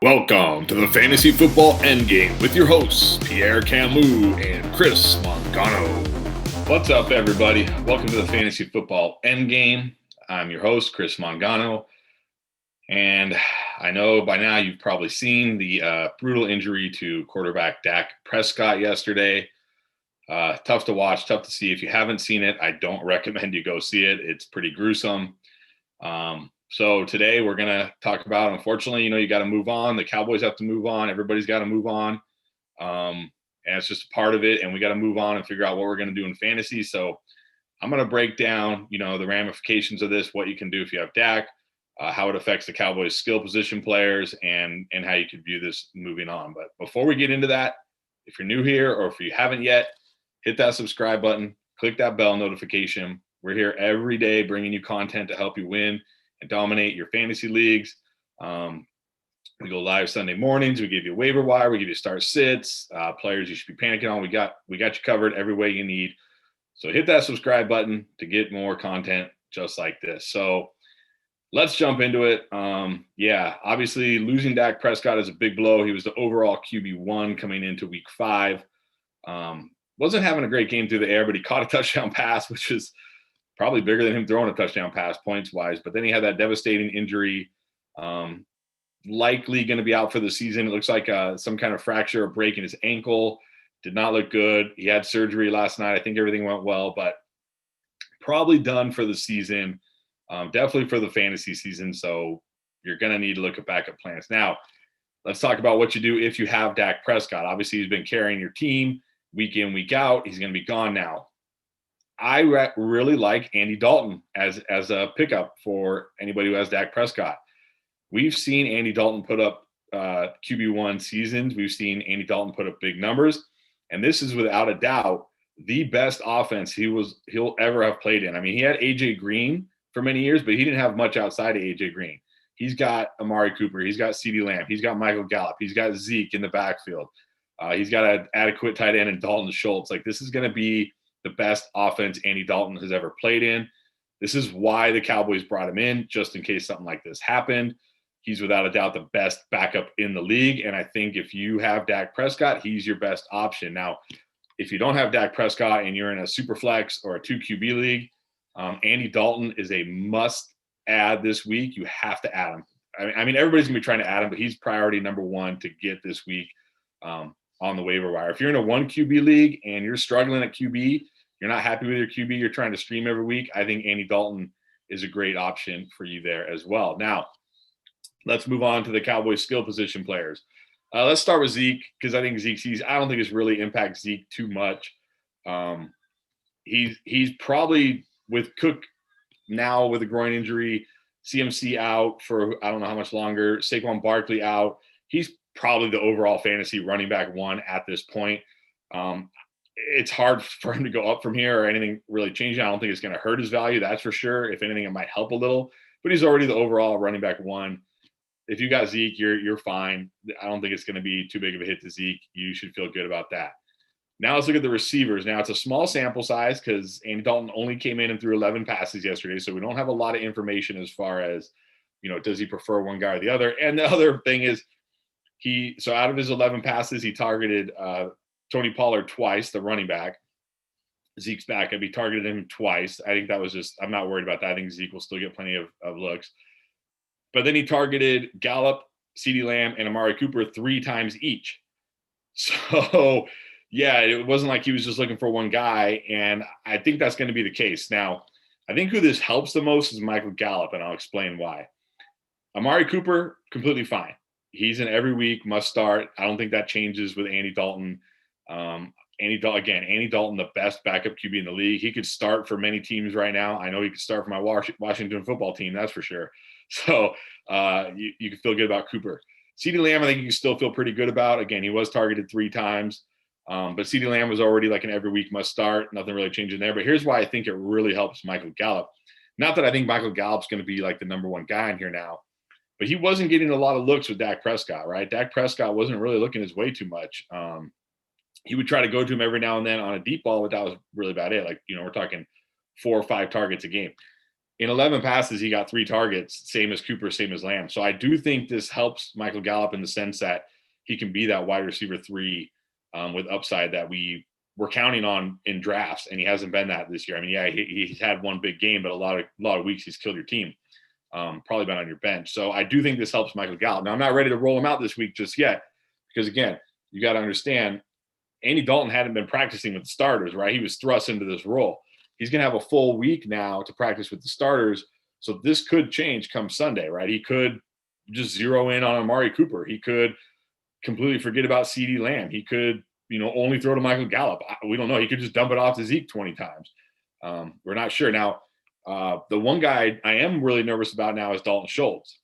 Welcome to the Fantasy Football Endgame with your hosts, Pierre Camus and Chris Mangano. What's up, everybody? Welcome to the Fantasy Football Endgame. I'm your host, Chris Mangano. And I know by now you've probably seen the brutal injury to quarterback Dak Prescott yesterday. Tough to watch, tough to see. If you haven't seen it, I don't recommend you go see it. It's pretty gruesome. So today we're going to talk about, unfortunately, you got to move on. The Cowboys have to move on. Everybody's got to move on. And it's just a part of it. And we got to move on and figure out what we're going to do in fantasy. So I'm going to break down, the ramifications of this, what you can do if you have Dak, how it affects the Cowboys skill position players, and how you could view this moving on. But before we get into that, if you're new here or if you haven't yet, hit that subscribe button, click that bell notification. We're here every day bringing you content to help you win and dominate your fantasy leagues. We go live Sunday mornings. We give you waiver wire. We give you start sits, players you should be panicking on. We got you covered every way you need. So hit that subscribe button to get more content just like this. So let's jump into it. Obviously losing Dak Prescott is a big blow. He was the overall QB1 coming into week 5. Wasn't having a great game through the air, but he caught a touchdown pass, which is probably bigger than him throwing a touchdown pass points wise. But then he had that devastating injury, likely going to be out for the season. It looks like some kind of fracture or break in his ankle. Did not look good. He had surgery last night. I think everything went well, but probably done for the season, definitely for the fantasy season. So you're going to need to look at backup plans. Now, let's talk about what you do if you have Dak Prescott. Obviously, he's been carrying your team week in, week out. He's going to be gone now. I really like Andy Dalton as a pickup for anybody who has Dak Prescott. We've seen Andy Dalton put up QB1 seasons. We've seen Andy Dalton put up big numbers. And this is without a doubt the best offense he'll ever have played in. I mean, he had A.J. Green for many years, but he didn't have much outside of A.J. Green. He's got Amari Cooper. He's got CeeDeeLamb. He's got Michael Gallup. He's got Zeke in the backfield. He's got an adequate tight end in Dalton Schultz. Like, this is going to be the best offense Andy Dalton has ever played in. This is why the Cowboys brought him in, just in case something like this happened. He's without a doubt the best backup in the league. And I think if you have Dak Prescott, he's your best option. Now, if you don't have Dak Prescott and you're in a super flex or a 2 QB league, Andy Dalton is a must add this week. You have to add him. I mean, everybody's going to be trying to add him, but he's priority number 1 to get this week on the waiver wire. If you're in a 1 QB league and you're struggling at QB, you're not happy with your QB, you're trying to stream every week, I think Andy Dalton is a great option for you there as well. Now, let's move on to the Cowboys skill position players. Let's start with Zeke, because I think I don't think it's really impacts Zeke too much. He's probably, with Cook now with a groin injury, CMC out for I don't know how much longer, Saquon Barkley out. He's probably the overall fantasy running back 1 at this point. It's hard for him to go up from here or anything really changing. I don't think it's going to hurt his value, that's for sure. If anything, it might help a little, but he's already the overall running back 1. If you got Zeke, you're fine. I don't think it's going to be too big of a hit to Zeke. You should feel good about that. Now let's look at the receivers. Now, it's a small sample size because Andy Dalton only came in and threw 11 passes yesterday, so we don't have a lot of information as far as, does he prefer one guy or the other? And the other thing is, so out of his 11 passes, he targeted Tony Pollard twice, the running back. Zeke's backup. He targeted him twice. I think that was I'm not worried about that. I think Zeke will still get plenty of looks. But then he targeted Gallup, CeeDeeLamb, and Amari Cooper 3 times each. So, yeah, it wasn't like he was just looking for one guy, and I think that's going to be the case. Now, I think who this helps the most is Michael Gallup, and I'll explain why. Amari Cooper, completely fine. He's an every week must start. I don't think that changes with Andy Dalton. Andy Dalton, the best backup QB in the league. He could start for many teams right now. I know he could start for my Washington football team, that's for sure. So you can feel good about Cooper. CeeDeeLamb, I think you can still feel pretty good about. Again, he was targeted 3 times, but CeeDeeLamb was already like an every week must start. Nothing really changing there. But here's why I think it really helps Michael Gallup. Not that I think Michael Gallup's going to be like the number 1 guy in here now, but he wasn't getting a lot of looks with Dak Prescott, right? Dak Prescott wasn't really looking his way too much. He would try to go to him every now and then on a deep ball, but that was really about it. Like, we're talking 4 or 5 targets a game. In 11 passes, he got 3 targets, same as Cooper, same as Lamb. So I do think this helps Michael Gallup in the sense that he can be that wide receiver 3 with upside that we were counting on in drafts, and he hasn't been that this year. I mean, yeah, he's had one big game, but a lot of weeks he's killed your team. Probably been on your bench. So I do think this helps Michael Gallup. Now, I'm not ready to roll him out this week just yet because, again, you got to understand, Andy Dalton hadn't been practicing with the starters, right? He was thrust into this role. He's going to have a full week now to practice with the starters. So this could change come Sunday, right? He could just zero in on Amari Cooper. He could completely forget about CeeDeeLamb. He could, only throw to Michael Gallup. We don't know. He could just dump it off to Zeke 20 times. We're not sure. Now, the one guy I am really nervous about now is Dalton Schultz,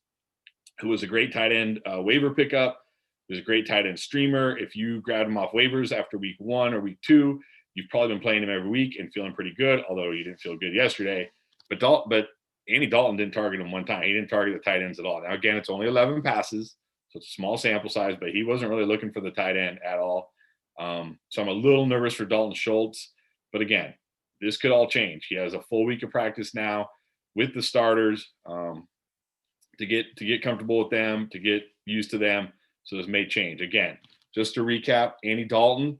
who was a great tight end waiver pickup. He was a great tight end streamer. If you grabbed him off waivers after week 1 or week 2, you've probably been playing him every week and feeling pretty good, although you didn't feel good yesterday. But Andy Dalton didn't target him one time. He didn't target the tight ends at all. Now, again, it's only 11 passes, so it's a small sample size, but he wasn't really looking for the tight end at all. So I'm a little nervous for Dalton Schultz. But again, this could all change. He has a full week of practice now with the starters to get comfortable with them, to get used to them. So this may change. Again, just to recap, Andy Dalton,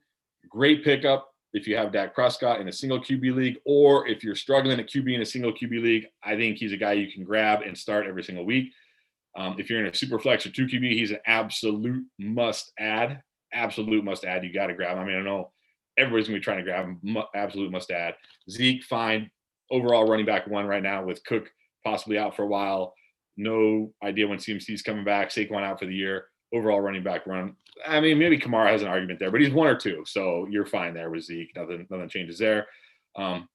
great pickup if you have Dak Prescott in a single QB league, or if you're struggling at QB in a single QB league, I think he's a guy you can grab and start every single week. If you're in a super flex or 2 QB, he's an absolute must add. Absolute must add. You got to grab him. I mean, I know everybody's going to be trying to grab him. Absolute must add. Zeke, fine. Overall running back 1 right now with Cook possibly out for a while. No idea when CMC's coming back. Saquon out for the year. Overall running back 1. I mean, maybe Kamara has an argument there, but he's 1 or 2. So you're fine there with Zeke. Nothing changes there.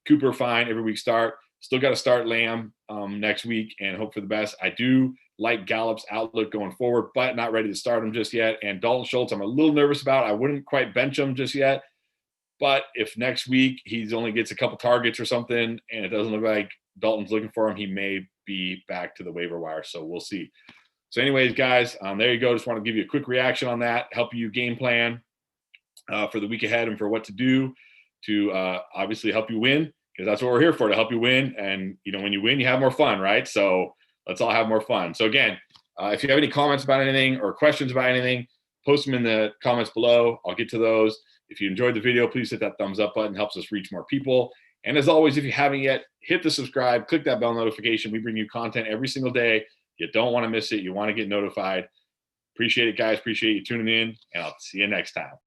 Cooper, fine. Every week start. Still got to start Lamb next week and hope for the best. I do like Gallup's outlook going forward, but not ready to start him just yet. And Dalton Schultz, I'm a little nervous about. I wouldn't quite bench him just yet. But if next week he's only gets a couple targets or something and it doesn't look like Dalton's looking for him, he may be back to the waiver wire. So we'll see. So anyways, guys, there you go. Just want to give you a quick reaction on that, help you game plan for the week ahead and for what to do to obviously help you win, because that's what we're here for, to help you win. And, when you win, you have more fun, right? So let's all have more fun. So again, if you have any comments about anything or questions about anything, post them in the comments below. I'll get to those. If you enjoyed the video, please hit that thumbs up button. It helps us reach more people. And as always, if you haven't yet, hit the subscribe, click that bell notification. We bring you content every single day. You don't want to miss it. You want to get notified. Appreciate it, guys. Appreciate you tuning in, and I'll see you next time.